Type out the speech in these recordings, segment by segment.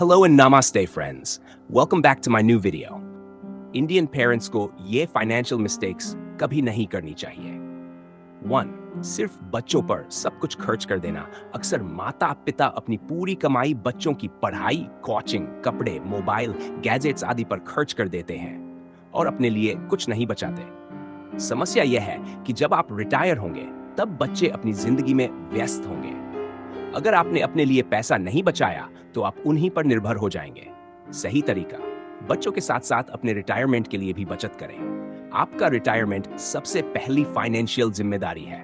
Hello and namaste friends. Welcome back to my new video. Indian parents को ये financial mistakes कभी नहीं करनी चाहिए. 1. सिर्फ बच्चों पर सब कुछ खर्च कर देना. अक्सर माता पिता अपनी पूरी कमाई बच्चों की पढ़ाई, कोचिंग, कपड़े, मोबाइल, गैजेट्स आदि पर खर्च कर देते हैं और अपने लिए कुछ नहीं बचाते. समस्या यह है कि जब आप रिटायर होंगे तब बच्चे अपनी जिंदगी में व्यस्त होंगे. अगर आपने अपने लिए पैसा नहीं बचाया तो आप उन्हीं पर निर्भर हो जाएंगे. सही तरीका, बच्चों के साथ साथ अपने रिटायरमेंट के लिए भी बचत करें. आपका रिटायरमेंट सबसे पहली फाइनेंशियल जिम्मेदारी है.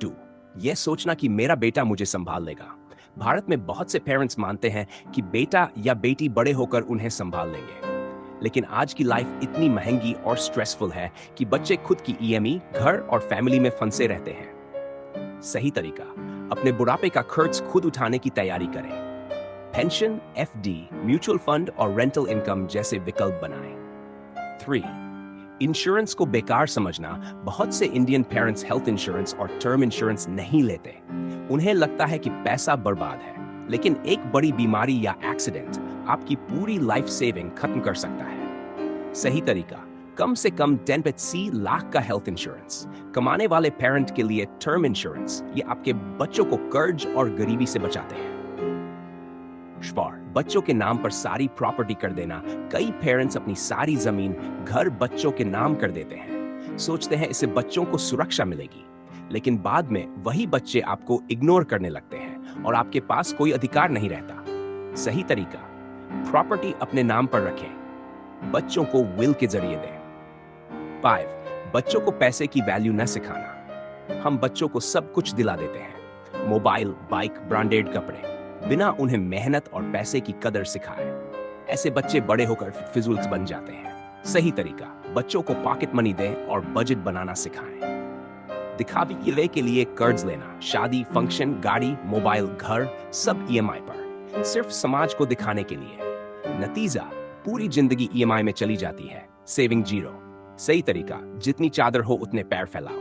2. यह सोचना कि मेरा बेटा मुझे संभाल लेगा. भारत में बहुत से पेरेंट्स मानते हैं कि बेटा या बेटी बड़े होकर उन्हें संभाल लेंगे. लेकिन आज की लाइफ इतनी महंगी और स्ट्रेसफुल है कि बच्चे खुद की ईएमआई, घर और फैमिली में फंसे रहते हैं. सही तरीका, अपने बुढ़ापे का खर्च खुद उठाने की तैयारी करें. पेंशन, एफडी, म्यूचुअल फंड और रेंटल इनकम जैसे विकल्प बनाएं. 3. इंश्योरेंस को बेकार समझना. बहुत से इंडियन पेरेंट्स हेल्थ इंश्योरेंस और टर्म इंश्योरेंस नहीं लेते. उन्हें लगता है कि पैसा बर्बाद है, लेकिन एक बड़ी बीमारी या एक्सीडेंट आपकी पूरी लाइफ सेविंग खत्म कर सकता है. सही तरीका, कम से कम 10 लाख का हेल्थ इंश्योरेंस. कमाने वाले पेरेंट के लिए टर्म इंश्योरेंस, ये आपके बच्चों को कर्ज और गरीबी से बचाते हैं. बच्चों के नाम पर सारी प्रॉपर्टी कर देना. कई पेरेंट्स अपनी सारी जमीन, घर बच्चों के नाम कर देते हैं. सोचते हैं इससे बच्चों को सुरक्षा मिलेगी, लेकिन बाद में वही बच्चे आपको इग्नोर करने लगते हैं और आपके पास कोई अधिकार नहीं रहता. सही तरीका, प्रॉपर्टी अपने नाम पर रखें. बच्चों को विल के जरिए दें. 5. बच्चों को पैसे की वैल्यू न सिखाना. हम बच्चों को सब कुछ दिला देते हैं, मोबाइल, बाइक, ब्रांडेड कपड़े, बिना उन्हें मेहनत और पैसे की कदर सिखाए. ऐसे बच्चे बड़े होकर फिजूल बन जाते हैं. सही तरीका, बच्चों को पॉकेट मनी दें और बजट बनाना सिखाएं. दिखावे के लिए कर्ज लेना, शादी, फंक्शन, गाड़ी, मोबाइल, घर, सब ईएमआई पर, सिर्फ समाज को दिखाने के लिए. नतीजा, पूरी जिंदगी ईएमआई में चली जाती है. Saving zero. सही तरीका, जितनी चादर हो उतने पैर फैलाओ.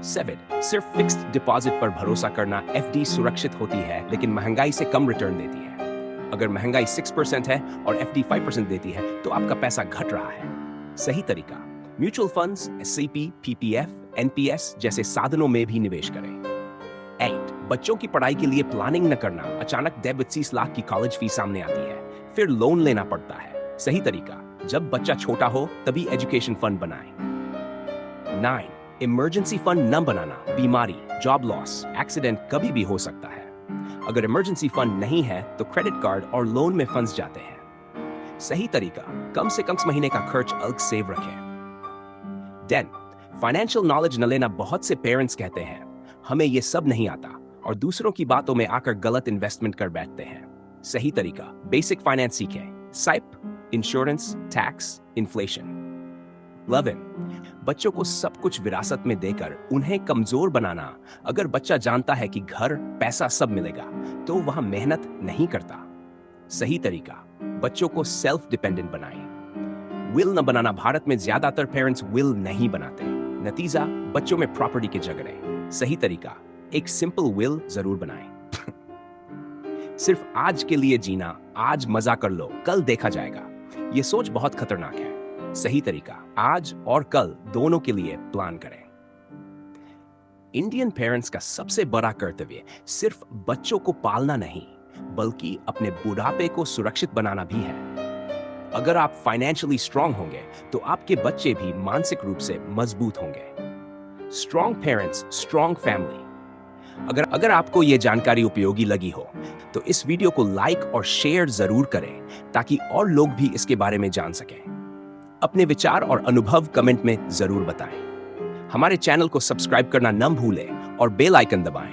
7. सिर्फ फिक्स्ड डिपॉजिट पर भरोसा करना. एफडी सुरक्षित होती है लेकिन महंगाई से कम रिटर्न देती है. अगर महंगाई 6% है और एफडी 5% देती है तो आपका पैसा घट रहा है. सही तरीका, mutual funds, SIP, PPF, NPS जैसे साधनों में भी निवेश करें. 8. बच्चों की पढ़ाई के लिए प्लानिंग न करना. अचानक 20 लाख की कॉलेज फीस सामने आती है, फिर लोन लेना पड़ता है. सही तरीका, जब बच्चा छोटा हो तभी एजुकेशन फंड बनाएं. 9. इमरजेंसी फंड न बनाना. बीमारी, जॉब लॉस, एक्सीडेंट कभी भी हो सकता है. अगर इमरजेंसी फंड नहीं है तो क्रेडिट कार्ड और लोन में फंस जाते हैं. सही तरीका, कम से कम महीने का खर्च अलग सेव रखें. 10. फाइनेंशियल नॉलेज न लेना. बहुत से पेरेंट्स कहते हैं हमें ये सब नहीं आता और दूसरों की बातों में आकर गलत इन्वेस्टमेंट कर बैठते हैं. सही तरीका, बेसिक फाइनेंस सीखें. साइप, इंश्योरेंस, टैक्स, इन्फ्लेशन. 11. बच्चों को सब कुछ विरासत में देकर उन्हें कमजोर बनाना. अगर बच्चा जानता है कि घर, पैसा सब मिलेगा तो वह मेहनत नहीं करता. सही तरीका, बच्चों को सेल्फ डिपेंडेंट बनाएं. विल न बनाना. भारत में ज्यादातर पेरेंट्स विल नहीं बनाते. नतीजा, बच्चों में प्रॉपर्टी के झगड़े. सही तरीका, एक सिंपल विल जरूर बनाएं. सिर्फ आज के लिए जीना. आज मजा कर लो, कल देखा जाएगा. ये सोच बहुत खतरनाक है. सही तरीका, आज और कल दोनों के लिए प्लान करें. इंडियन पेरेंट्स का सबसे बड़ा कर्तव्य सिर्फ बच्चों को पालना नहीं, बल्कि अपने बुढ़ापे को सुरक्षित बनाना भी है. अगर आप फाइनेंशियली स्ट्रांग होंगे तो आपके बच्चे भी मानसिक रूप से मजबूत होंगे. Strong parents, strong family. अगर आपको यह जानकारी उपयोगी लगी हो तो इस वीडियो को लाइक और शेयर जरूर करें ताकि और लोग भी इसके बारे में जान सकें. अपने विचार और अनुभव कमेंट में जरूर बताएं. हमारे चैनल को सब्सक्राइब करना न भूलें और बेल आइकन दबाएं